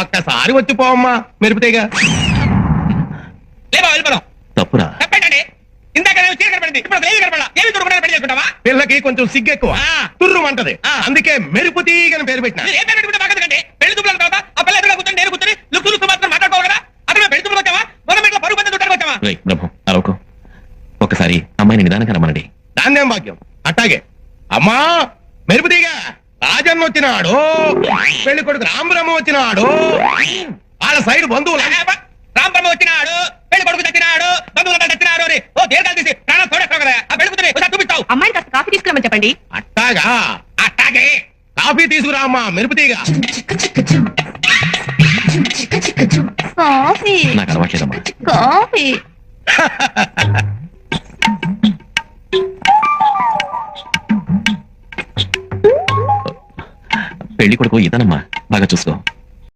ఒక్కసారి వచ్చిపోవమ్మా మెరుపుతీగా. వెళ్ళిపోదాం. తప్పురా. తప్పండి. ఇందాక చీర కనపడింది, ఇప్పుడు ఏమి కనపడాలి? ఏమి చూడకుండా పెళ్లి చేసుకుంటావా? పిల్లకి కొంచెం సిగ్గెక్కువ, తుర్రుమంటది. అందుకే మెరుపుతీగని పేరు పెట్టిన. ఏ పేరు పెట్టుకుంటే బాగండి. పెళ్లి చూపుల తర్వాత ఆ పిల్ల ఎదురుగా కూర్చొని నేను కూర్చొని లుక్కు మాత్రం మాట్లాడుకోవాలి కదా. అతను పెళ్లి చూపులకు వచ్చావా? మనం ఇట్లా పరుగు పంది చుట్టానికి వచ్చావా? బ్రహ్మం అరవకు. ఒకసారి అమ్మాయిని నిదానంగా రమ్మనండి. దాన్నేం భాగ్యం. అట్టాగే అమ్మా మెరుపుతీగ. రాజన్న వచ్చినాడు, పెళ్లి కొడుకు రామబ్రహ్మ వచ్చినాడు, వాళ్ళ సైడ్ బంధువులు రాంబ్రహ్మ వచ్చినాడు, పెళ్లి కొడుకు చచ్చినాడు, బంధువులంతా చచ్చినాడు అని ఓ దీర్ఘాలు తీసి ప్రాణం తోడేస్తావు కదా. ఆ పెళ్లి కూతురు ఒకసారి చూపిస్తావు. అమ్మాయిని కాస్త కాఫీ తీసుకురమ్మని చెప్పండి. అట్టాగా. అట్టాగే కాఫీ తీసుకురా అమ్మా మెరుపుతీగ. కాఫీ నాకు అలవాట్లేదమ్మా. కాఫీ పెళ్లి కొడుకు ఇతనమ్మా, బాగా చూసుకో.